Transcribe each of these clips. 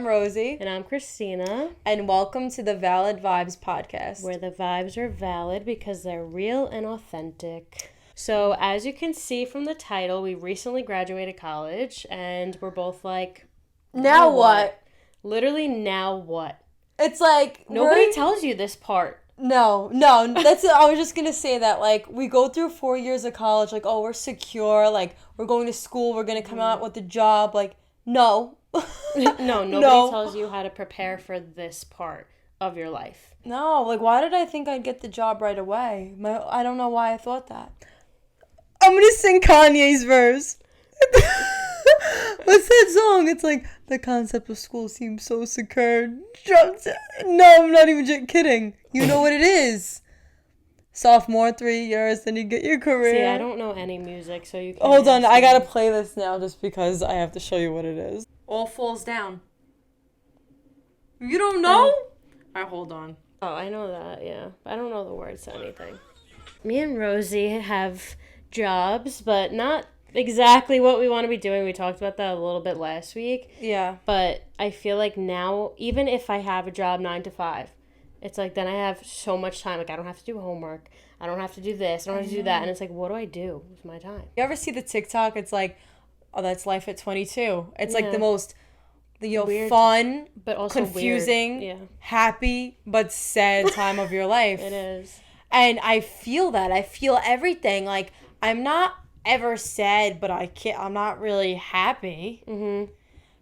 I'm Rosie. And I'm Christina. And welcome to the Valid Vibes podcast. Where the vibes are valid because they're real and authentic. So, as you can see from the title, we recently graduated college and we're both like, now what? Literally, now what? It's like... Nobody tells you this part. No. That's I was just going to say that. Like, we go through 4 years of college. Like, oh, we're secure. Like, we're going to school. We're going to come out with a job. Like, no. Nobody tells you how to prepare for this part of your life. No. Like, why did I think I'd get the job right away? I don't know why I thought that. I'm going to sing Kanye's verse. What's that song? It's like, the concept of school seems so secure. No, I'm not even kidding. You know what it is. Sophomore, 3 years, then you get your career. See, I don't know any music, so you can... Hold on, I gotta play this now just because I have to show you what it is. All falls down. You don't know? Alright, hold on. Oh, I know that, yeah. I don't know the words to anything. Me and Rosie have jobs, but not exactly what we want to be doing. We talked about that a little bit last week. Yeah. But I feel like now, even if I have a job 9 to 5, it's like then I have so much time. Like, I don't have to do homework. I don't have to do this. I don't have to do that. And it's like, what do I do with my time? You ever see the TikTok? It's like, oh, that's life at 22. It's like the most... weird, fun, but also confusing, happy, but sad time of your life. It is. And I feel that. I feel everything. Like, I'm not ever sad, but I'm not really happy. Mm-hmm.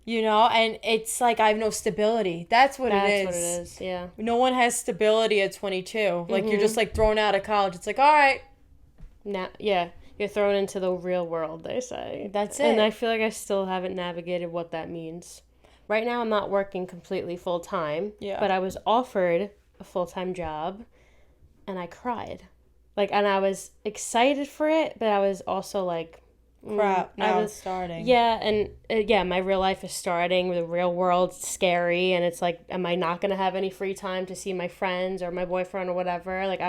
You know? And it's like I have no stability. That's what it is. That's what it is, yeah. No one has stability at 22. Like, you're just, like, thrown out of college. It's like, all right. Now, yeah. You're thrown into the real world, they say. That's it. And I feel like I still haven't navigated what that means. Right now, I'm not working completely full-time. Yeah. But I was offered a full-time job, and I cried. Like, and I was excited for it, but I was also like... crap, now it's starting. Yeah, and my real life is starting. The real world's scary, and it's like, am I not going to have any free time to see my friends or my boyfriend or whatever? Like,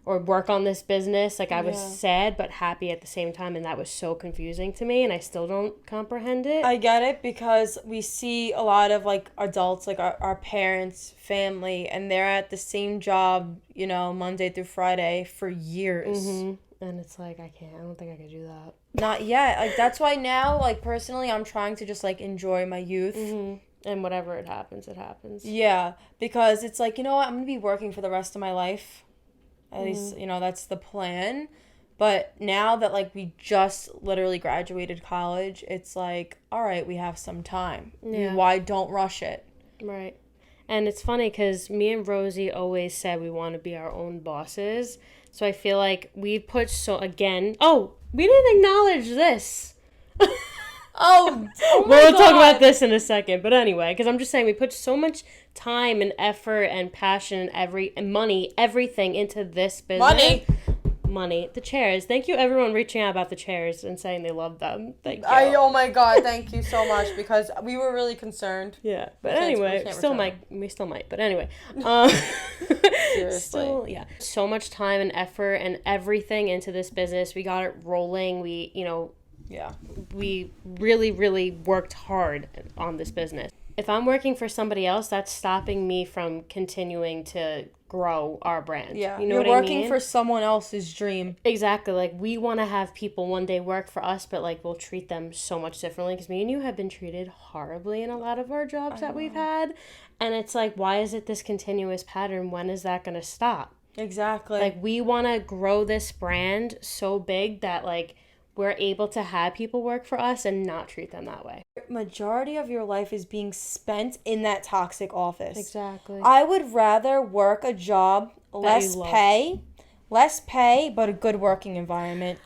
or work on this business. Like, I was sad but happy at the same time, and that was so confusing to me, and I still don't comprehend it. I get it because we see a lot of, like, adults, like our parents, family, and they're at the same job, you know, Monday through Friday for years. Mm-hmm. And it's like, I don't think I could do that. Not yet. Like, that's why now, like, personally, I'm trying to just, like, enjoy my youth. Mm-hmm. And whatever it happens, it happens. Yeah, because it's like, you know what, I'm going to be working for the rest of my life. At least, you know, that's the plan. But now that, like, we just literally graduated college, it's like, all right, we have some time. Yeah. Why don't rush it? Right. And it's funny because me and Rosie always said we want to be our own bosses. So I feel like we put we didn't acknowledge this. Oh we'll talk about this in a second. But anyway, because I'm just saying we put so much time and effort and passion and money, everything into this business. Money. The chairs. Thank you, everyone reaching out about the chairs and saying they love them. Thank you. Oh my God, thank you so much because we were really concerned. Yeah, but anyway, we still might. But anyway, seriously, still, yeah, so much time and effort and everything into this business. We got it rolling. We really, really worked hard on this business. If I'm working for somebody else, that's stopping me from continuing to grow our brand. Yeah, you know you're working for someone else's dream. Exactly. Like, we want to have people one day work for us, but, like, we'll treat them so much differently because me and you have been treated horribly in a lot of our jobs that we've had. And it's like, why is it this continuous pattern? When is that going to stop? Exactly. Like, we want to grow this brand so big that, like, we're able to have people work for us and not treat them that way. Majority of your life is being spent in that toxic office. Exactly. I would rather work a job, less pay, but a good working environment.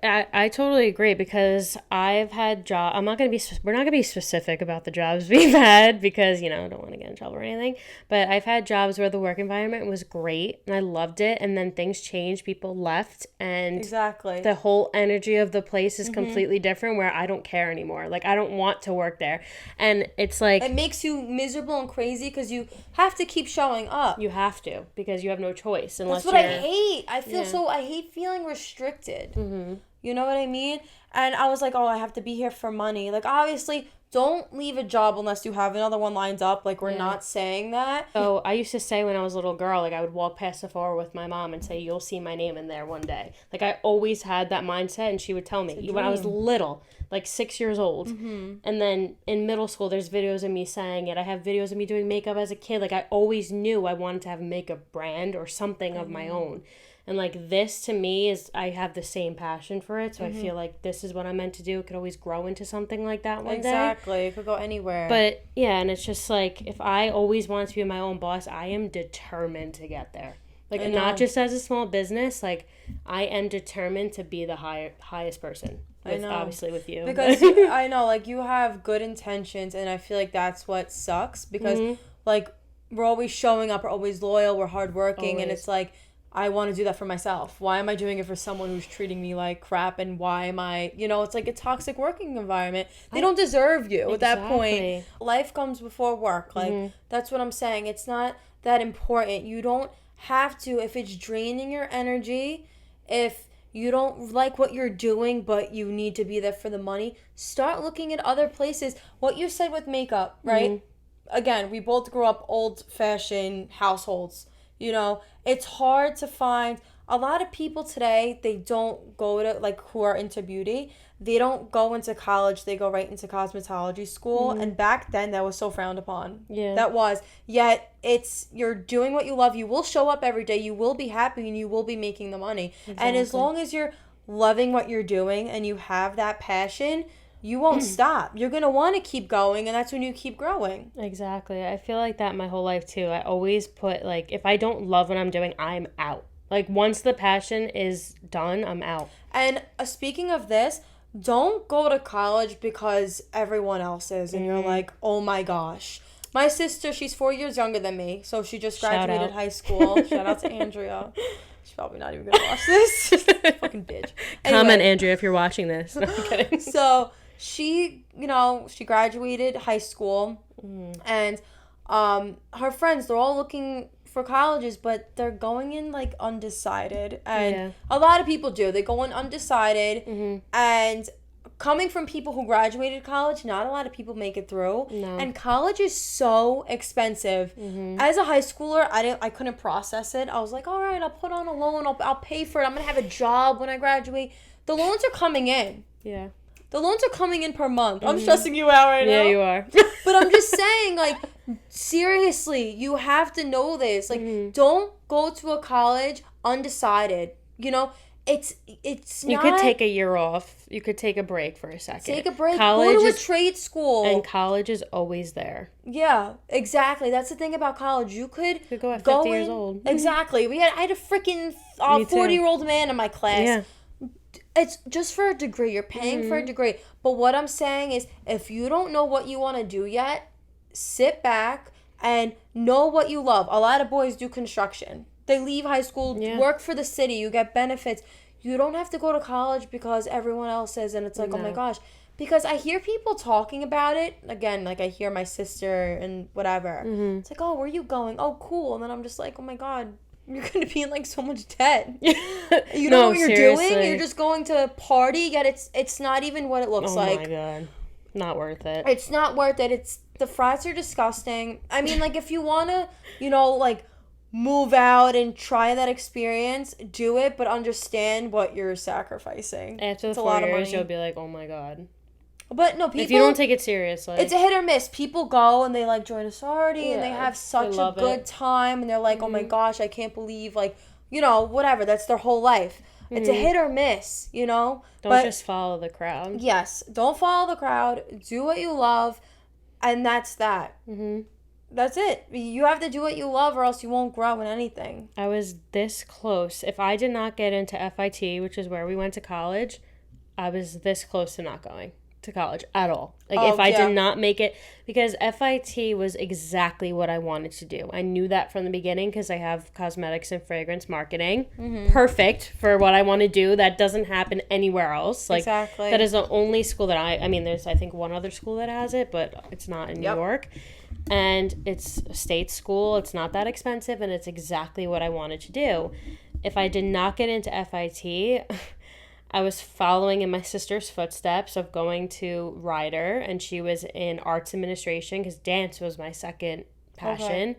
I totally agree because I've had jobs. We're not going to be specific about the jobs we've had because, you know, I don't want to get in trouble or anything. But I've had jobs where the work environment was great and I loved it. And then things changed. People left. And exactly, the whole energy of the place is completely different where I don't care anymore. Like, I don't want to work there. And it's like... it makes you miserable and crazy because you have to keep showing up. You have to because you have no choice unless That's what I hate. I hate feeling restricted. Mm-hmm. You know what I mean? And I was like, oh, I have to be here for money. Like, obviously, don't leave a job unless you have another one lined up. Like, we're not saying that. So I used to say when I was a little girl, like I would walk past the floor with my mom and say, you'll see my name in there one day. Like I always had that mindset, and she would tell me when I was little, like 6 years old. And then in middle school, there's videos of me saying it. I have videos of me doing makeup as a kid. Like I always knew I wanted to have a makeup brand or something of my own. And, like, this, to me, is, I have the same passion for it, so I feel like this is what I'm meant to do. It could always grow into something like that one day. Exactly. It could go anywhere. But, yeah, and it's just, like, if I always wanted to be my own boss, I am determined to get there. Like, not just as a small business, like, I am determined to be the highest person. Obviously with you. Because, I know, like, you have good intentions, and I feel like that's what sucks. Because, like, we're always showing up, we're always loyal, we're hardworking, and it's like, I want to do that for myself. Why am I doing it for someone who's treating me like crap? And why am I, it's like a toxic working environment. They don't deserve you at that point. Life comes before work. Like, that's what I'm saying. It's not that important. You don't have to, if it's draining your energy, if you don't like what you're doing, but you need to be there for the money, start looking at other places. What you said with makeup, right? Again, we both grew up old-fashioned households. It's hard to find. A lot of people today, they don't go to, like, who are into beauty, they don't go into college, they go right into cosmetology school. And back then, that was so frowned upon. Yeah. That was. Yet, you're doing what you love. You will show up every day. You will be happy, and you will be making the money. Exactly. And as long as you're loving what you're doing and you have that passion, you won't stop. You're going to want to keep going, and that's when you keep growing. Exactly. I feel like that my whole life, too. I always put, like, if I don't love what I'm doing, I'm out. Like, once the passion is done, I'm out. And speaking of this, don't go to college because everyone else is, and you're like, oh my gosh. My sister, she's 4 years younger than me, so she just graduated high school. Shout out to Andrea. She's probably not even going to watch this. Fucking bitch. Anyway. Comment, Andrea, if you're watching this. No, I'm kidding. So she, she graduated high school, and her friends, they're all looking for colleges, but they're going in, like, undecided. And a lot of people do. They go in undecided, and coming from people who graduated college, not a lot of people make it through. No. And college is so expensive. As a high schooler, I couldn't process it. I was like, all right, I'll put on a loan. I'll pay for it. I'm going to have a job when I graduate. The loans are coming in. Yeah. The loans are coming in per month. I'm stressing you out right now. Yeah, you are. But I'm just saying, like, seriously, you have to know this. Like, don't go to a college undecided. It's not... You could take a year off. You could take a break for a second. Take a break. Go to a trade school. And college is always there. Yeah, exactly. That's the thing about college. You could go at 50 years old. Exactly. I had a freaking 40-year-old man in my class. Yeah. It's just for a degree. You're paying for a degree. But what I'm saying is, if you don't know what you want to do yet, sit back and know what you love. A lot of boys do construction. They leave high school, work for the city. You get benefits. You don't have to go to college because everyone else is. And it's like, oh my gosh. Because I hear people talking about it. Again, like I hear my sister and whatever. It's like, oh, where are you going? Oh, cool. And then I'm just like, oh my God. You're going to be in, like, so much debt. You know what you're doing? You're just going to party, yet it's not even what it looks like. Oh, my God. Not worth it. It's not worth it. The fries are disgusting. I mean, like, if you want to, like, move out and try that experience, do it, but understand what you're sacrificing. After the 4 years, you'll be like, oh, my God. But no, people... If you don't take it seriously. It's a hit or miss. People go and they, like, join a sorority and they have such a good time. And they're like, oh, my gosh, I can't believe, like, whatever. That's their whole life. It's a hit or miss, Don't just follow the crowd. Yes. Don't follow the crowd. Do what you love. And that's that. That's it. You have to do what you love or else you won't grow in anything. I was this close. If I did not get into FIT, which is where we went to college, I was this close to not going to college at all. Like, if I did not make it, because FIT was exactly what I wanted to do. I knew that from the beginning because I have cosmetics and fragrance marketing. Perfect for what I want to do. That doesn't happen anywhere else. Like, exactly. That is the only school that I mean, there's, I think, one other school that has it, but it's not in New York. And it's a state school. It's not that expensive, and it's exactly what I wanted to do. If I did not get into FIT... I was following in my sister's footsteps of going to Rider, and she was in arts administration because dance was my second passion,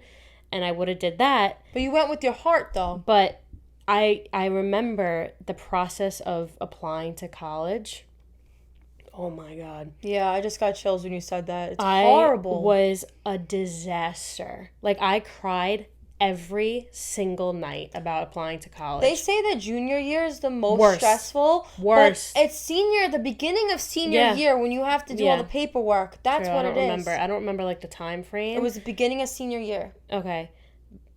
and I would have did that. But you went with your heart, though. But I remember the process of applying to college. Oh my God. Yeah, I just got chills when you said that. It's horrible. It was a disaster. Like, I cried every single night about applying to college. They say that junior year is the most stressful. Worse. But it's the beginning of senior year when you have to do all the paperwork. That's what it is. I don't remember, like, the time frame. It was the beginning of senior year. Okay.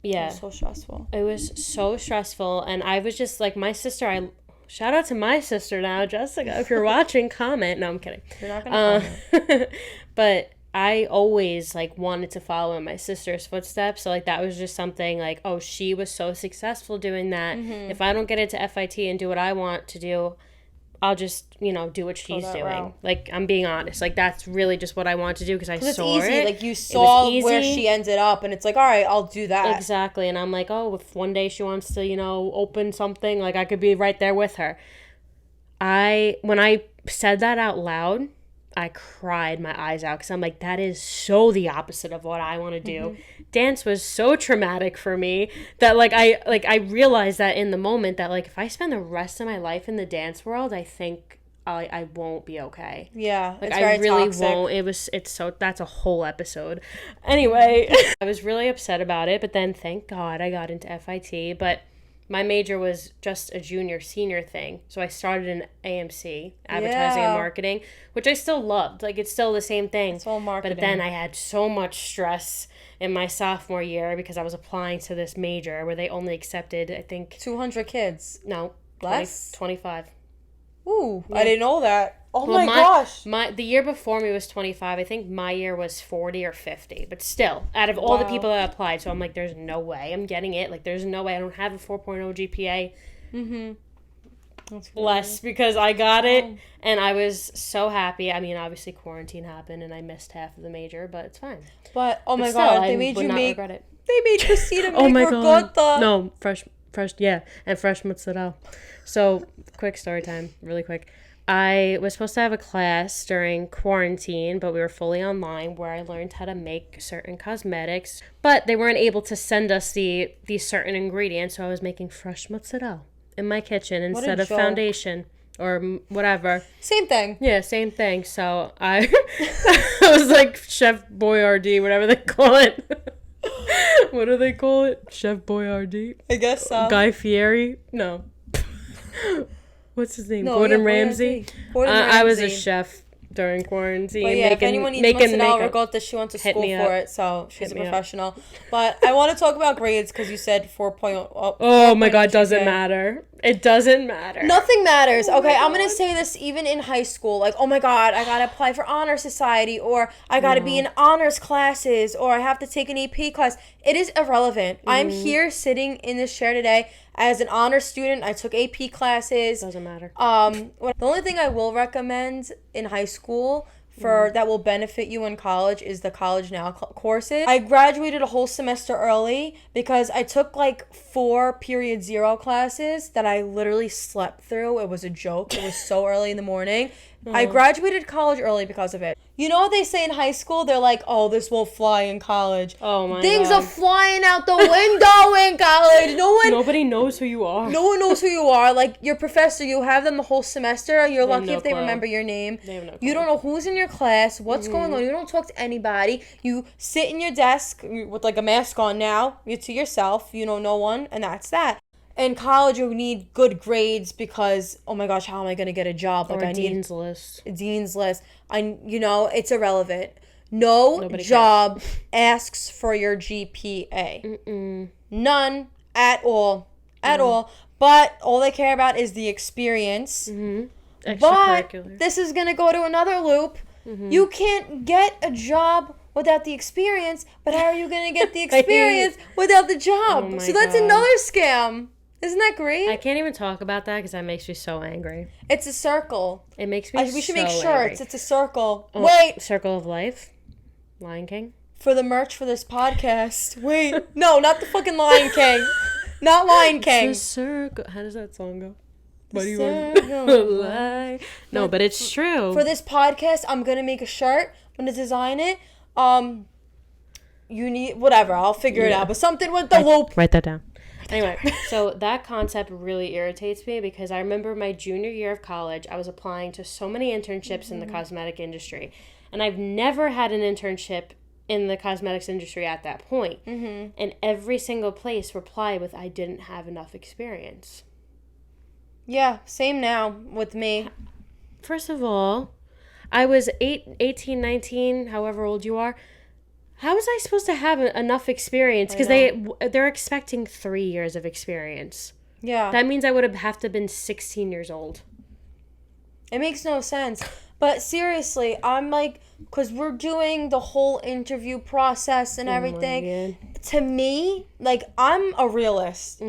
Yeah. It was so stressful. It was so stressful. And I was just, like, my sister, shout out to my sister now, Jessica. If you're watching, comment. No, I'm kidding. You're not going to comment. But I always, like, wanted to follow in my sister's footsteps. So, like, that was just something, like, oh, she was so successful doing that. Mm-hmm. If I don't get into FIT and do what I want to do, I'll just, do what she's doing. Route. Like, I'm being honest. Like, that's really just what I want to do because I saw it's easy. Like, you saw where she ended up, and it's like, all right, I'll do that. Exactly. And I'm like, oh, if one day she wants to, open something, like, I could be right there with her. When I said that out loud, I cried my eyes out because I'm like, that is so the opposite of what I want to do. Mm-hmm. Dance was so traumatic for me that I realized that in the moment that, like, if I spend the rest of my life in the dance world, I think I won't be okay. Yeah, like, it's very toxic. Won't. That's a whole episode. Anyway, I was really upset about it, but then thank God I got into FIT. But my major was just a junior-senior thing. So I started in AMC, advertising and marketing, which I still loved. Like, it's still the same thing. It's all marketing. But then I had so much stress in my sophomore year because I was applying to this major where they only accepted, I think... 200 kids. No. Less? 25. Ooh, yeah. I didn't know that. Oh, well, my gosh. The year before me was 25. I think my year was 40 or 50. But still, out of all the people that applied, so I'm like, there's no way I'm getting it. Like, there's no way. I don't have a 4.0 GPA. Mm-hmm. That's less because I got it, and I was so happy. I mean, obviously, quarantine happened, and I missed half of the major, but it's fine. But, oh my God, they made you make... Regret it. They made Christina make ricotta. No, fresh, yeah, and fresh mozzarella. So, quick story time, really quick. I was supposed to have a class during quarantine, but we were fully online where I learned how to make certain cosmetics. But they weren't able to send us these certain ingredients, so I was making fresh mozzarella in my kitchen instead of foundation or whatever. Same thing. Yeah, same thing. So I was like Chef Boyardee, whatever they call it. What do they call it? Chef Boyardee? I guess so. Guy Fieri? No. What's his name? Gordon Ramsay? I was a chef during quarantine. But yeah, if anyone needs mozzarella ricotta, she went to school for it, so she's a professional. But I want to talk about grades because you said 4.0. Oh my God, doesn't matter. It doesn't matter. Nothing matters. Okay, I'm going to say this even in high school. Like, oh my God, I got to apply for honor society, or I got to be in honors classes, or I have to take an AP class. It is irrelevant. Mm-hmm. I'm here sitting in this chair today as an honor student. I took AP classes. Doesn't matter. The only thing I will recommend in high school that will benefit you in college is the College Now courses. I graduated a whole semester early because I took like 4 period 0 classes that I literally slept through. It was a joke. It was so early in the morning. I graduated college early because of it. You know what they say in high school? They're like, oh, this will fly in college. Oh, my God. Things are flying out the window in college. Nobody knows who you are. No one knows who you are. Like, your professor, you have them the whole semester. You're lucky if they remember your name. They have no clue. You don't know who's in your class, what's going on. You don't talk to anybody. You sit in your desk with, like, a mask on now. You're to yourself. You know no one, and that's that. In college, you need good grades because, oh my gosh, how am I going to get a job? Like, or Dean's List. Dean's List. It's irrelevant. Nobody job asks for your GPA. Mm-mm. None at all. At all. But all they care about is the experience. Mm-hmm. But this is going to go to another loop. Mm-hmm. You can't get a job without the experience, but how are you going to get the experience without the job? Oh, so that's another scam. Isn't that great? I can't even talk about that because that makes me so angry. It's a circle. It makes me We should make shirts. It's a circle. Oh, wait. Circle of Life? Lion King? For the merch for this podcast. Wait. No, not the fucking Lion King. Not Lion King. It's a circle. How does that song go? Why do you want lie? No, but it's true. For this podcast, I'm gonna make a shirt. I'm gonna design it. You need whatever. I'll figure it out. But something with the loop. Write that down. Anyway, so that concept really irritates me because I remember my junior year of college, I was applying to so many internships in the cosmetic industry. And I've never had an internship in the cosmetics industry at that point. And every single place replied with, I didn't have enough experience. Yeah, same now with me. First of all, I was 18, 19, however old you are. How was I supposed to have enough experience? Because they're expecting 3 years of experience. Yeah. That means I would have to been 16 years old. It makes no sense. But seriously, I'm like, because we're doing the whole interview process and everything. To me, like, I'm a realist.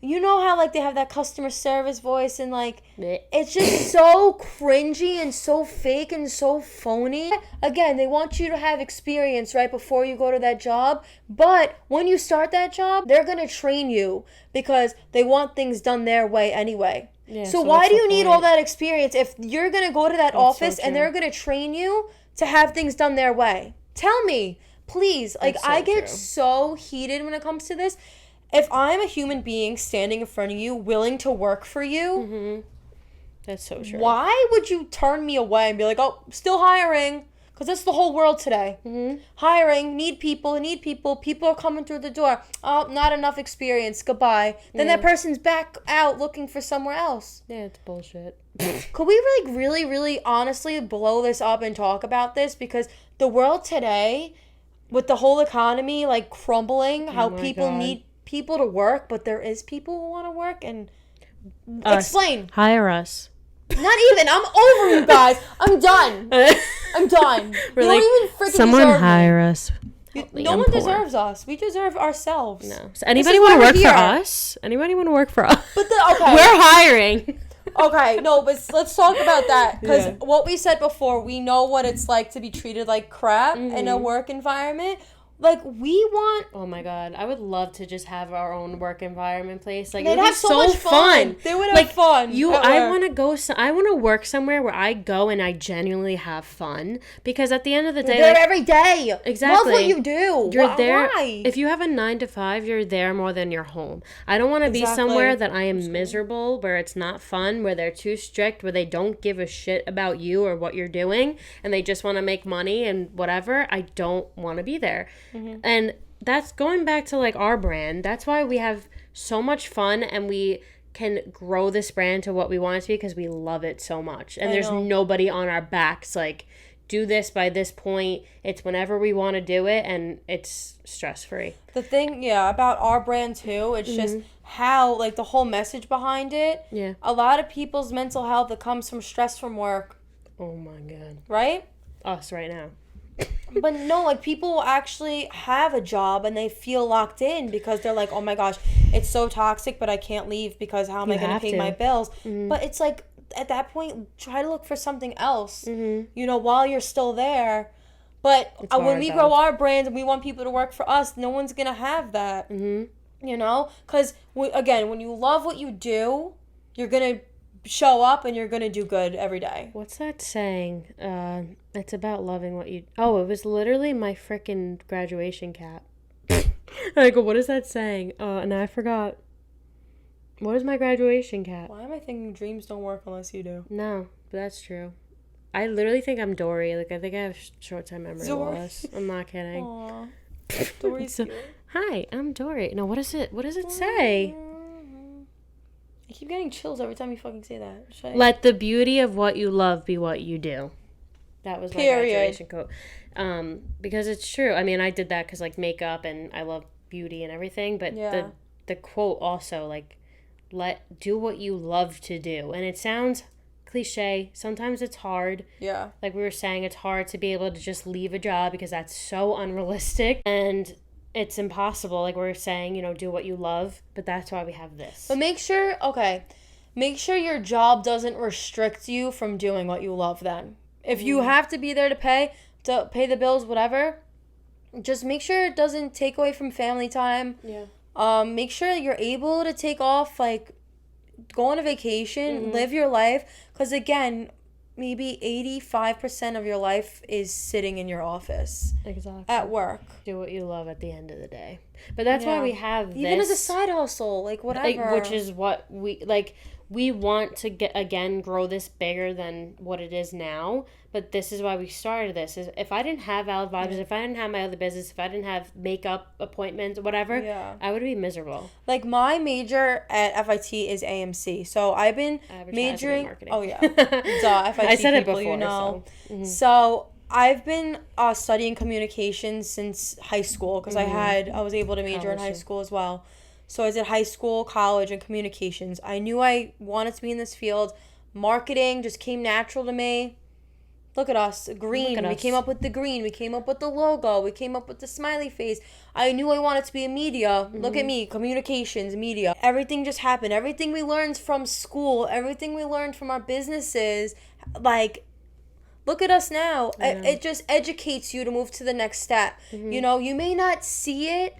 You know how, like, they have that customer service voice and, like, it's just so cringy and so fake and so phony. Again, they want you to have experience right before you go to that job. But when you start that job, they're going to train you because they want things done their way anyway. Yeah, so why do you need all that experience if you're going to go to that office and they're going to train you to have things done their way? Tell me, please. Like, I get so heated when it comes to this. If I'm a human being standing in front of you, willing to work for you, that's so true. Why would you turn me away and be like, oh, still hiring? Because that's the whole world today. Hiring, need people. People are coming through the door. Oh, not enough experience. Goodbye. Then that person's back out looking for somewhere else. Yeah, it's bullshit. Could we really honestly blow this up and talk about this? Because the world today, with the whole economy like crumbling, how people need people to work, but there is people who want to work and explain. Hire us. Not even. I'm over you guys. I'm done. I'm done. We're you like, don't even freaking someone deserve hire me. us. No one deserves us. We deserve ourselves. No. So anybody want to work for us? Anybody want to work for us? But okay. We're hiring. Okay, no, but let's talk about that. Because what we said before, we know what it's like to be treated like crap in a work environment. Like, we want... Oh, my God. I would love to just have our own work environment place. Like, they'd have so much fun. They would have fun. I want to go... I want to work somewhere where I go and I genuinely have fun. Because at the end of the day... You're there every day. Exactly. Love what you do. You're there... Why? If you have a 9 to 5, you're there more than you're home. I don't want to be somewhere that I am miserable, where it's not fun, where they're too strict, where they don't give a shit about you or what you're doing, and they just want to make money and whatever. I don't want to be there. And that's going back to like our brand. That's why we have so much fun and we can grow this brand to what we want it to be because we love it so much. And there's nobody on our backs like, do this by this point. It's whenever we want to do it and it's stress-free. The thing, about our brand too, it's just how, like, the whole message behind it. Yeah. A lot of people's mental health that comes from stress from work. Oh my God. Right? Us right now. But no, like, people actually have a job and they feel locked in because they're like, oh my gosh, it's so toxic, but I can't leave because how am I going to pay my bills? But it's like, at that point, try to look for something else, you know, while you're still there. But when we grow our brand and we want people to work for us, no one's going to have that, you know? Because, again, when you love what you do, you're going to show up and you're going to do good every day. What's that saying? It's about loving what you... Oh, it was literally my frickin' graduation cap. I go, what is that saying? And I forgot. What is my graduation cap? Why am I thinking dreams don't work unless you do? No, but that's true. I literally think I'm Dory. Like, I think I have short-term memory loss. I'm not kidding. Aww. Dory's cute. Hi, I'm Dory. No, what is it? What does it say? I keep getting chills every time you fucking say that. Let the beauty of what you love be what you do. That was my graduation quote. Because it's true. I mean, I did that because, like, makeup and I love beauty and everything. But the quote also, like, do what you love to do. And it sounds cliche. Sometimes it's hard. Yeah. Like we were saying, it's hard to be able to just leave a job because that's so unrealistic. And it's impossible. Like we were saying, you know, do what you love. But that's why we have this. But make sure your job doesn't restrict you from doing what you love then. If you have to be there to pay the bills, whatever, just make sure it doesn't take away from family time. Yeah. Make sure you're able to take off, like, go on a vacation, live your life. Because again, maybe 85% of your life is sitting in your office. Exactly. At work. Do what you love at the end of the day. But that's why we have this. Even as a side hustle, like whatever. Which is what we want to grow this bigger than what it is now. But this is why we started this. Is if I didn't have Valid Vibes, if I didn't have my other business, if I didn't have makeup appointments, whatever, I would be miserable. Like my major at FIT is AMC. So I've been majoring. Oh yeah, FIT I said people, it before. You know. So I've been studying communications since high school because I was able to major in high school as well. So I did high school, college, and communications. I knew I wanted to be in this field. Marketing just came natural to me. Look at us, green. We came up with the green. We came up with the logo. We came up with the smiley face. I knew I wanted to be in media. Look at me, communications, media. Everything just happened. Everything we learned from school, everything we learned from our businesses, like, look at us now. It just educates you to move to the next step. You know, you may not see it,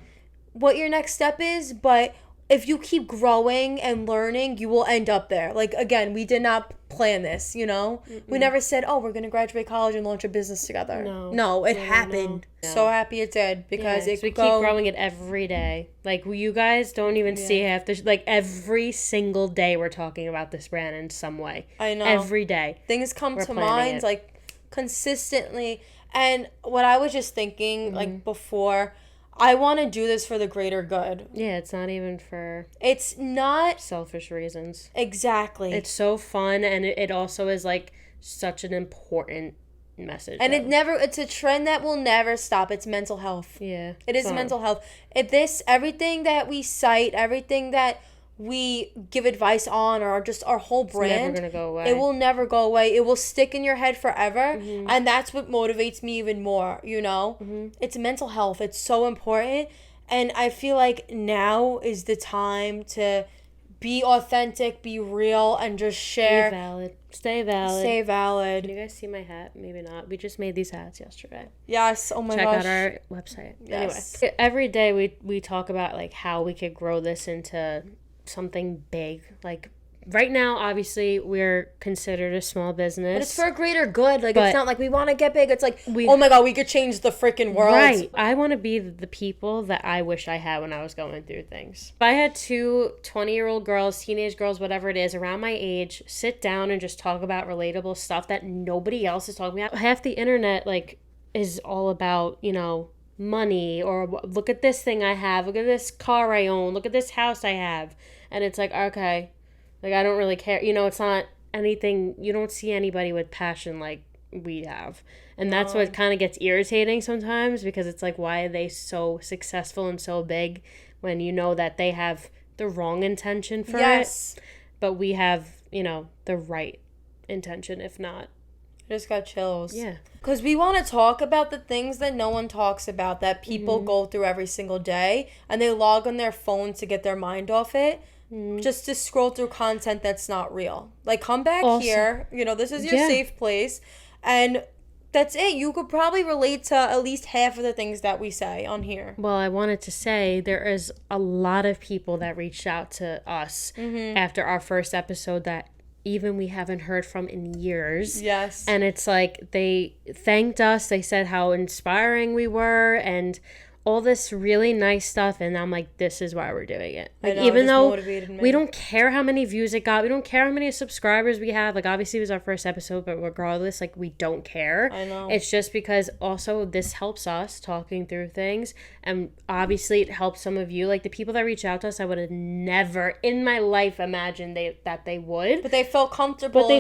what your next step is, but if you keep growing and learning, you will end up there. Like, again, we did not plan this, you know? We never said, oh, we're going to graduate college and launch a business together. No, it happened. No. So happy it did because we keep growing it every day. Like, you guys don't even see half the... Like, every single day we're talking about this brand in some way. I know. Every day. Things come to mind, like, consistently. And what I was just thinking, like, before... I want to do this for the greater good. Yeah, it's not even for... It's not... selfish reasons. Exactly. It's so fun, and it also is, like, such an important message. And it's a trend that will never stop. It's mental health. Yeah. It is mental health. Everything that we cite, everything that we give advice on, or just our whole brand, it's never gonna go away. It will never go away. It will stick in your head forever, and that's what motivates me even more, you know? It's mental health. It's so important, and I feel like now is the time to be authentic, be real, and just share. Be valid. Stay valid. Stay valid. Can you guys see my hat? Maybe not. We just made these hats yesterday. Yes. Oh my gosh. Check out our website. Yes. Anyway, every day we talk about, like, how we could grow this into something big. Like, right now, obviously, we're considered a small business. But it's for a greater good. Like, it's not like we want to get big. It's like, oh my God, we could change the freaking world. Right. I want to be the people that I wish I had when I was going through things. If I had two 20-year-old girls, teenage girls, whatever it is, around my age, sit down and just talk about relatable stuff that nobody else is talking about. Half the internet, like, is all about, you know, money, or look at this thing I have, look at this car I own, look at this house I have. And it's like, okay, like, I don't really care. You know, it's not anything, you don't see anybody with passion like we have. And that's what kind of gets irritating sometimes, because it's like, why are they so successful and so big when you know that they have the wrong intention for it? But we have, you know, the right intention, if not. I just got chills. Yeah. Because we want to talk about the things that no one talks about, that people go through every single day, and they log on their phone to get their mind off it. Just to scroll through content that's not real. Like, come back here. You know, this is your safe place. And that's it. You could probably relate to at least half of the things that we say on here. Well, I wanted to say there is a lot of people that reached out to us after our first episode that even we haven't heard from in years. Yes. And it's like, they thanked us. They said how inspiring we were and all this really nice stuff, and I'm like, this is why we're doing it. Like, even though we don't care how many views it got, we don't care how many subscribers we have. Like, obviously it was our first episode, but regardless, like, we don't care. I know. It's just because also this helps us talking through things, and obviously it helps some of you. Like, the people that reach out to us, I would have never in my life imagined that they would. But they felt comfortable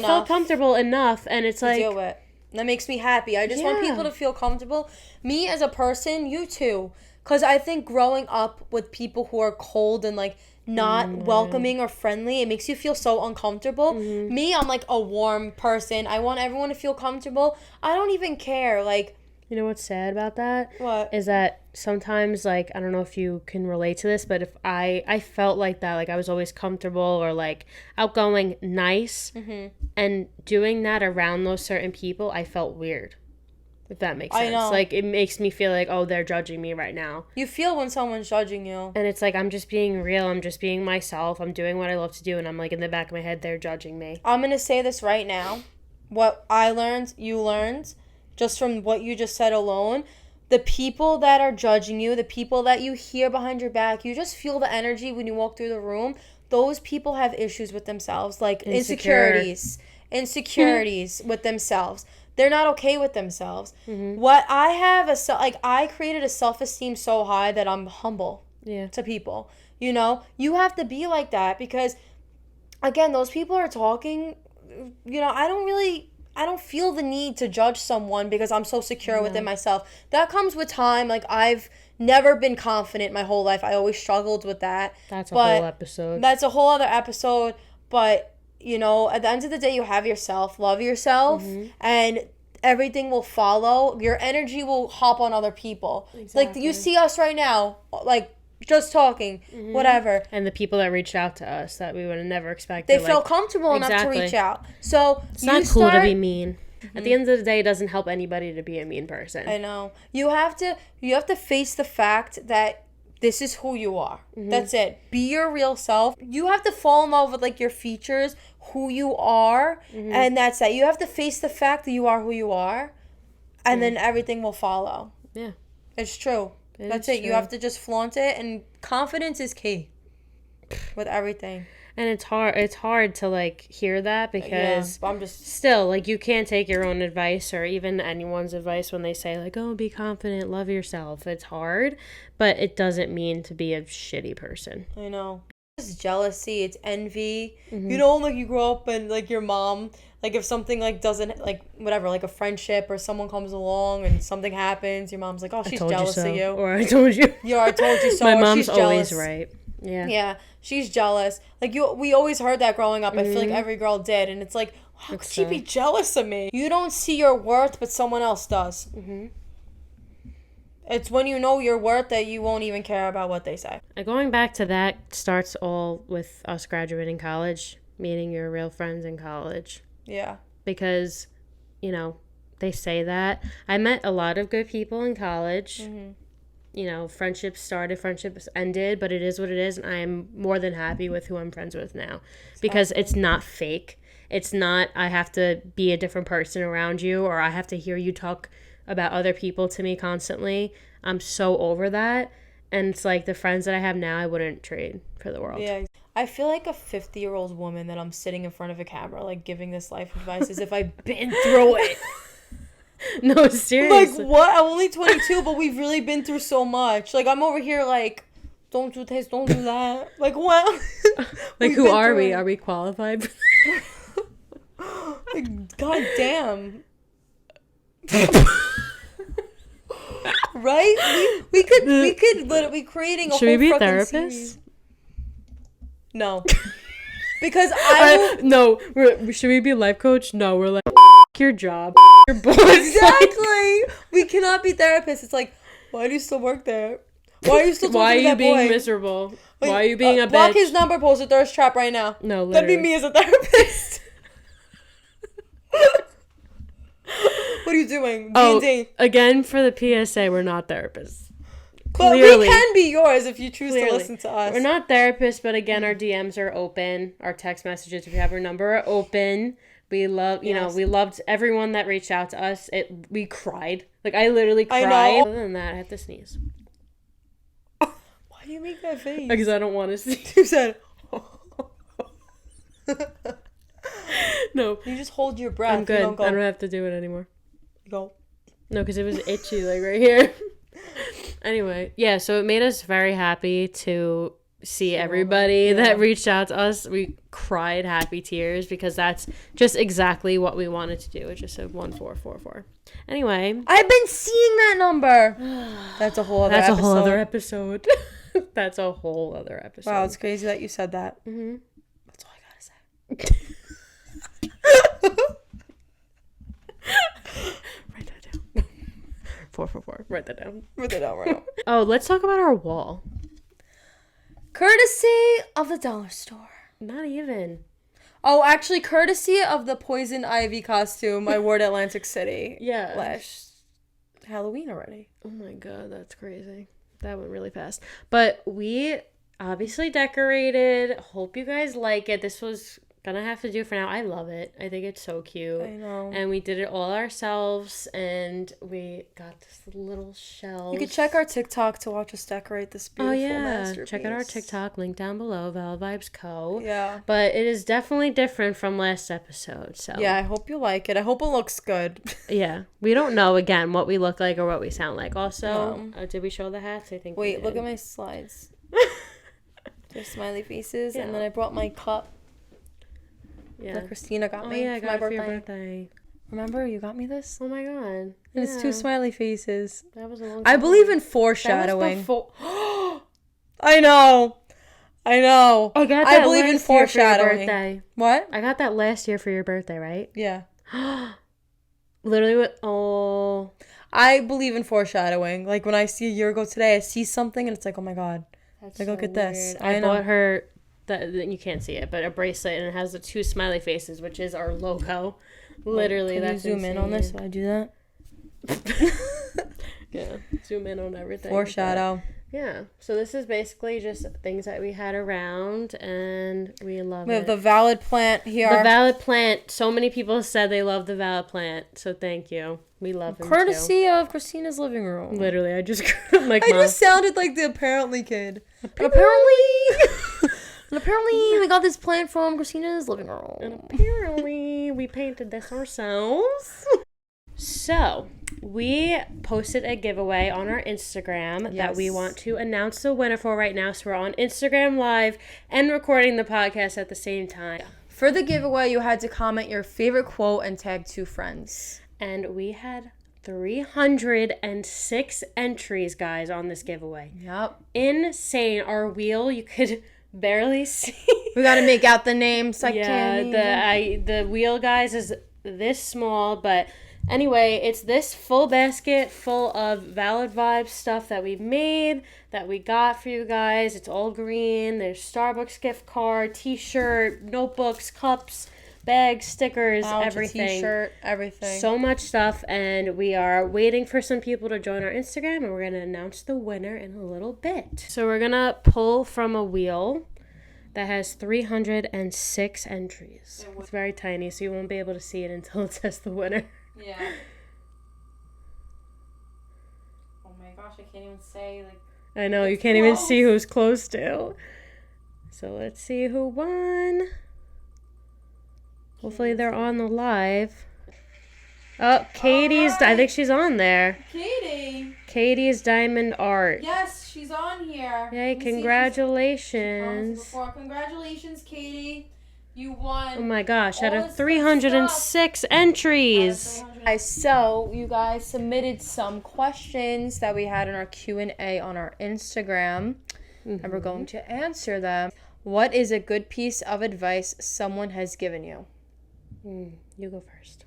enough, and it's like, deal with. That makes me happy. I just want people to feel comfortable. Me as a person, you too. Because I think growing up with people who are cold and, like, not welcoming or friendly, it makes you feel so uncomfortable. Me, I'm, like, a warm person. I want everyone to feel comfortable. I don't even care. Like, you know what's sad about that? What? Is that sometimes, like, I don't know if you can relate to this, but if I felt like that, like, I was always comfortable or, like, outgoing, nice, and doing that around those certain people, I felt weird. If that makes I sense. know. Like, it makes me feel like, oh, they're judging me right now. You feel when someone's judging you. And it's like, I'm just being real. I'm just being myself. I'm doing what I love to do. And I'm like, in the back of my head, they're judging me. I'm going to say this right now. What I learned, you learned, just from what you just said alone. The people that are judging you, the people that you hear behind your back, you just feel the energy when you walk through the room. Those people have issues with themselves, like insecurities with themselves. They're not okay with themselves. Mm-hmm. What I have, I created a self-esteem so high that I'm humble to people. You know, you have to be like that because, again, those people are talking, you know, I don't feel the need to judge someone because I'm so secure within myself. That comes with time. Like, I've never been confident my whole life. I always struggled with that. That's a whole episode. That's a whole other episode. But, you know, at the end of the day, you have yourself. Love yourself. Mm-hmm. And everything will follow. Your energy will hop on other people. Exactly. Like, you see us right now. Like, just talking, whatever. And the people that reached out to us that we would have never expected. They feel comfortable enough to reach out. So it's not cool to be mean. Mm-hmm. At the end of the day, it doesn't help anybody to be a mean person. I know. You have to face the fact that this is who you are. Mm-hmm. That's it. Be your real self. You have to fall in love with, like, your features, who you are, and that's that. You have to face the fact that you are who you are, and then everything will follow. Yeah. It's true. That's it. True. You have to just flaunt it, and confidence is key with everything. And it's hard to, like, hear that because I'm just still, like, you can't take your own advice or even anyone's advice when they say, like, oh, be confident, love yourself. It's hard, but it doesn't mean to be a shitty person. I know. It's jealousy, it's envy. Mm-hmm. You know, like, you grow up and, like, your mom, like, if something, like, doesn't, like, whatever, like a friendship or someone comes along and something happens, your mom's like, oh, she's jealous of you. Or I told you. Yeah, I told you so. My mom's always right. Yeah. Yeah, she's jealous. Like, we always heard that growing up. I feel like every girl did. And it's like, how could she be jealous of me? You don't see your worth, but someone else does. Mm-hmm. It's when you know your worth that you won't even care about what they say. Going back to that starts all with us graduating college, meeting your real friends in college. Yeah. Because, you know, they say that. I met a lot of good people in college. Mm-hmm. You know, friendships started, friendships ended, but it is what it is. And I am more than happy with who I'm friends with now. Because it's not fake. It's not, I have to be a different person around you or I have to hear you talk about other people to me constantly. I'm so over that. And it's like the friends that I have now, I wouldn't trade for the world. Yeah. I feel like a 50-year-old woman that I'm sitting in front of a camera, like, giving this life advice as if I've been through it. No, seriously. Like, what? I'm only 22, but we've really been through so much. Like, I'm over here, like, don't do this, don't do that. Like, what? Like, who are we? Are we qualified? Like, God damn. Right? We could literally creating a whole Should we be therapists? Series. No. Because no, should we be life coach? No, we're like your job. Your boss. Exactly. We cannot be therapists. It's like, why do you still work there? Why are you still talking to that boy? Why are you being miserable? Like, why are you being a bitch? Block his number, post a thirst trap right now. No, literally. That'd be me as a therapist. What are you doing? D&D. Again, for the PSA, we're not therapists. But we can be yours if you choose to listen to us. We're not therapists, but again, our DMs are open. Our text messages, if you have our number, are open. We love, you know, we loved everyone that reached out to us. We cried. Like, I literally cried. I know. Other than that, I have to sneeze. Why do you make that face? Because I don't want to sneeze. You said... No. You just hold your breath. I'm good. I don't have to do it anymore. Go. No, because it was itchy, like, right here. Anyway, yeah, so it made us very happy to see everybody that reached out to us. We cried happy tears because that's just exactly what we wanted to do. It just said 1444. Anyway. I've been seeing that number. That's a whole other episode. That's a whole other episode. That's a whole other episode. Wow, it's crazy that you said that. Mm-hmm. That's all I gotta say. Write that down. 444. Write that down. Write that down right now. Oh, let's talk about our wall. Courtesy of the dollar store. Not even. Oh, actually, courtesy of the poison ivy costume I wore at Atlantic City. Yeah. Last Halloween already. Oh my God, that's crazy. That went really fast. But we obviously decorated. Hope you guys like it. This was gonna have to do for now. I love it. I think it's so cute. I know. And we did it all ourselves, and we got this little shelf. You could check our TikTok to watch us decorate this beautiful masterpiece. Check out our TikTok, link down below, Val Vibes Co. Yeah. But it is definitely different from last episode. So yeah, I hope you like it. I hope it looks good. Yeah, we don't know again what we look like or what we sound like. Also, did we show the hats? I think. Wait, look at my slides. There's smiley faces, and then I brought my cup. Yeah. That Christina got me I got it for your birthday. Remember, you got me this? Oh my God. Yeah. It's 2 smiley faces. That was a long time. I believe in foreshadowing. That was before. I know. I got that I believe in foreshadowing. For your birthday. What? I got that last year for your birthday, right? Yeah. Literally what? I believe in foreshadowing. Like when I see a year ago today, I see something and it's like, oh my God. That's like, so look at this. Weird. I bought her, you can't see it, but a bracelet, and it has the 2 smiley faces, which is our logo. Literally, that's insane. Zoom in on this? Will I do that? Yeah, zoom in on everything. Foreshadow. But, yeah, so this is basically just things that we had around, and we love it. We have the valid plant here. The valid plant. So many people said they love the valid plant, so thank you. We love him Courtesy of Christina's living room. Literally, I just like. I just sounded like the apparently kid. Apparently, we got this plant from Christina's living room. And apparently, we painted this ourselves. So, we posted a giveaway on our Instagram that we want to announce the winner for right now. So, we're on Instagram Live and recording the podcast at the same time. For the giveaway, you had to comment your favorite quote and tag 2 friends. And we had 306 entries, guys, on this giveaway. Yep. Insane. Our wheel, you could barely see. We got to make out the names. The wheel, guys, is this small, but anyway, it's this full basket full of Valid Vibes stuff that we made, that we got for you guys. It's all green. There's Starbucks gift card, t-shirt, notebooks, cups, bags, stickers, everything. T-shirt, everything. So much stuff, and we are waiting for some people to join our Instagram, and we're going to announce the winner in a little bit. So we're going to pull from a wheel that has 306 entries. It's very tiny, so you won't be able to see it until it says the winner. Yeah. Oh my gosh, I can't even say, like... I know, you can't even see who's close to. So let's see who won. Hopefully they're on the live. Oh, Katie's, right. I think she's on there. Katie's Diamond Art. Yes, she's on here. Yay, congratulations. Congratulations, Katie. You won. Oh my gosh, out of 306 entries. So, you guys submitted some questions that we had in our Q&A on our Instagram, and we're going to answer them. What is a good piece of advice someone has given you? You go first.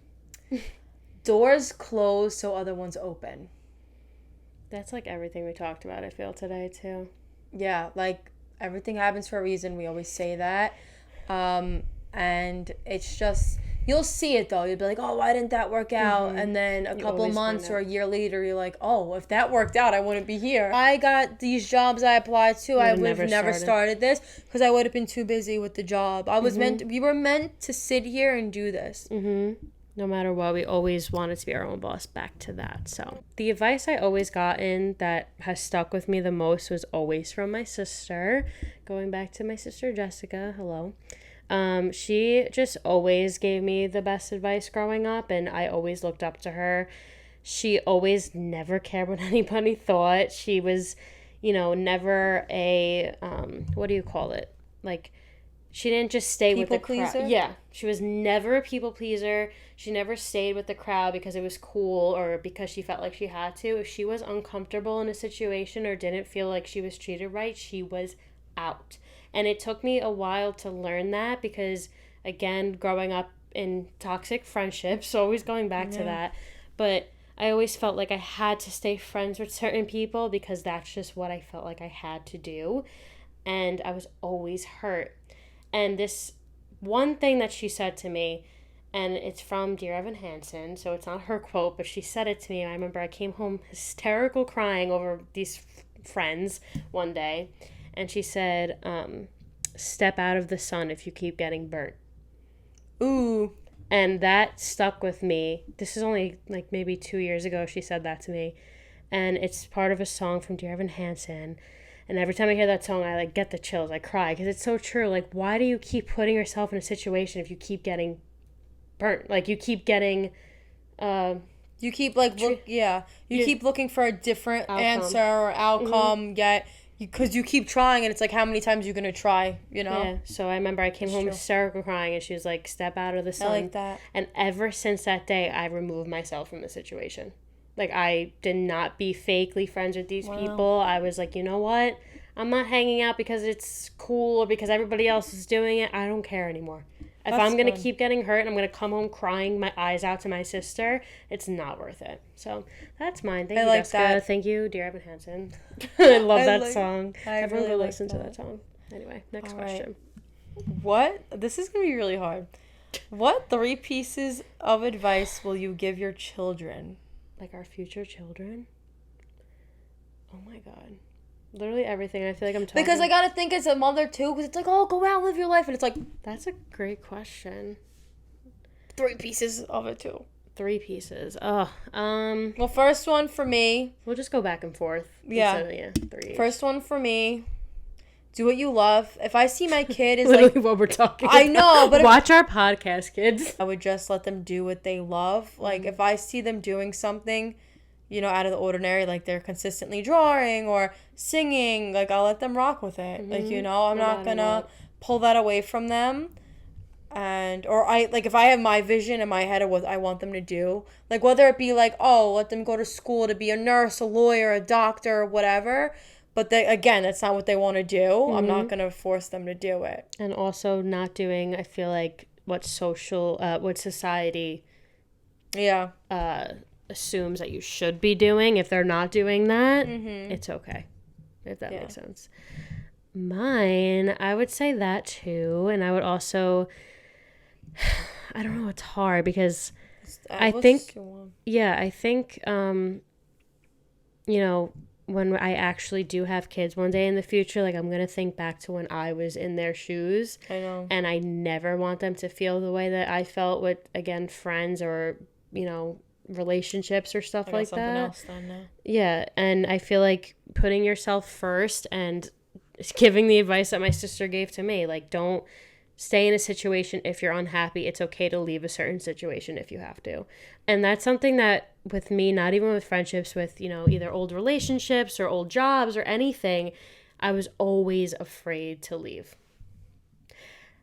Doors close so other ones open. That's like everything we talked about, I feel, today, too. Yeah, like, everything happens for a reason. We always say that. And it's just, you'll see it, though. You'll be like, oh, why didn't that work out? And then a couple months or a year later, you're like, oh, if that worked out, I wouldn't be here. I got these jobs I applied to. I would have never started this because I would have been too busy with the job. We were meant to sit here and do this. No matter what, we always wanted to be our own boss, back to that. So the advice I always gotten that has stuck with me the most was always from my sister. Going back to my sister, Jessica, hello. She just always gave me the best advice growing up, and I always looked up to her. She always never cared what anybody thought. She was, never a, what do you call it? Like, she didn't just stay with the crowd. Yeah, she was never a people pleaser. She never stayed with the crowd because it was cool or because she felt like she had to. If she was uncomfortable in a situation or didn't feel like she was treated right, she was out. And it took me a while to learn that because, again, growing up in toxic friendships, always going back to that. But I always felt like I had to stay friends with certain people because that's just what I felt like I had to do. And I was always hurt. And this one thing that she said to me, And it's from Dear Evan Hansen, so it's not her quote, but she said it to me. And I remember I came home hysterical crying over these friends one day. And she said, step out of the sun if you keep getting burnt. Ooh. And that stuck with me. This is only like maybe 2 years ago she said that to me. And it's part of a song from Dear Evan Hansen. And every time I hear that song, I like get the chills. I cry because it's so true. Like, why do you keep putting yourself in a situation if you keep getting burnt? Like, you keep getting... you keep, like, keep looking for a different answer or outcome, yet... Because you keep trying, and it's like, how many times are you going to try, you know? Yeah, so I remember I came home hysterical crying, and she was like, step out of the sun. I like that. And ever since that day, I removed myself from the situation. Like, I did not be fakely friends with these people. I was like, you know what? I'm not hanging out because it's cool or because everybody else is doing it. I don't care anymore. If I'm going to keep getting hurt and I'm going to come home crying my eyes out to my sister, it's not worth it. So that's mine. Thank you, like Jessica. that. Thank you, Dear Evan Hansen. I love that song. Everyone really go listen to that song. Anyway, next question. What? This is going to be really hard. What 3 pieces of advice will you give your children? Like our future children? Oh my God. Literally everything. I feel like I'm talking... Because I gotta think as a mother, too, because it's like, oh, go out, live your life, and it's like... That's a great question. 3 pieces of it, too. 3 pieces. Oh, Well, first one for me... We'll just go back and forth. Yeah. 3. First one for me... Do what you love. If I see my kid is literally like... what we're talking I about. know, but... Watch our podcast, kids. I would just let them do what they love. Like, if I see them doing something... you know, out of the ordinary, like they're consistently drawing or singing, like I'll let them rock with it. Mm-hmm. Like, you know, I'm not gonna pull that away from them. And, or if I have my vision in my head of what I want them to do, like whether it be like, oh, let them go to school to be a nurse, a lawyer, a doctor, whatever. But again, that's not what they want to do. Mm-hmm. I'm not gonna force them to do it. And also not doing, I feel like, what society assumes that you should be doing. If they're not doing that, it's okay. If that makes sense. Mine, I would say that too. And I would also, I don't know, it's hard because I think, you know, when I actually do have kids one day in the future, like I'm going to think back to when I was in their shoes. I know. And I never want them to feel the way that I felt with, again, friends or, you know, relationships or stuff like that. Else done now. Yeah, and I feel like putting yourself first and giving the advice that my sister gave to me, like don't stay in a situation if you're unhappy. It's okay to leave a certain situation if you have to. And that's something that with me, not even with friendships, with, you know, either old relationships or old jobs or anything, I was always afraid to leave.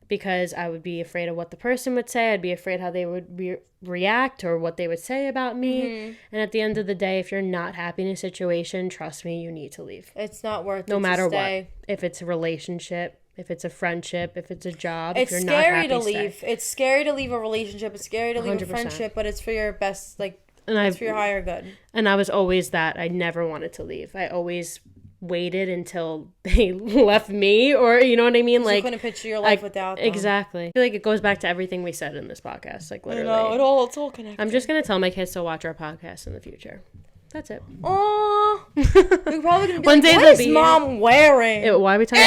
Because I would be afraid of what the person would say. I'd be afraid how they would react or what they would say about me. Mm-hmm. And at the end of the day, if you're not happy in a situation, trust me, you need to leave. It's not worth it. No matter what. If it's a relationship, if it's a friendship, if it's a job, if you're not happy, to leave. It's scary to leave a relationship. It's scary to leave 100%. A friendship, but it's for your best, like, it's for your higher good. And I was always that. I never wanted to leave. I always waited until they left me, or you know what I mean, like you couldn't picture your life without them. Exactly. I feel like it goes back to everything we said in this podcast, like literally. I know, it's all connected. I'm just gonna tell my kids to watch our podcast in the future. That's it. Oh, we're probably gonna be one like, day what is mom wearing? Ew, why are we talking?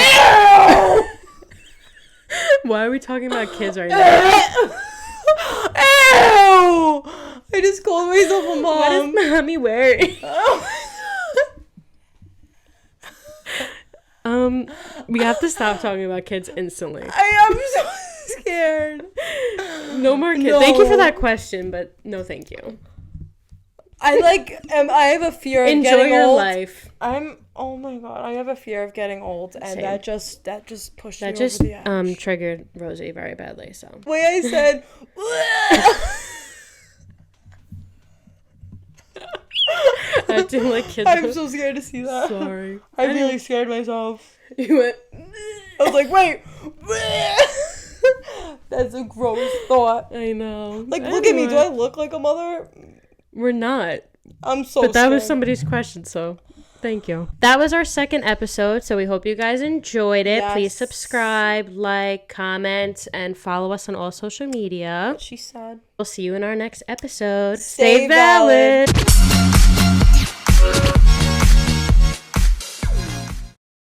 Why are we talking about kids right now? Ew! I just called myself a mom. What is mommy wearing? We have to stop talking about kids instantly. I am so scared. No more kids. No. Thank you for that question, but no thank you. I have a fear of Enjoy getting your old. Life. Oh my God, I have a fear of getting old, and Same. that just pushed me over the edge. That just triggered Rosie very badly, so. The way I said, acting like kids. I'm so scared to see that. Sorry. I really scared myself. You went. I was like, wait. That's a gross thought. I know. Like, look at me. Do I look like a mother? We're not. I'm so But that scared. was somebody's question, so. Thank you. That was our second episode, so we hope you guys enjoyed it. Yes. Please subscribe, like, comment, and follow us on all social media. What she said. We'll see you in our next episode. Stay valid.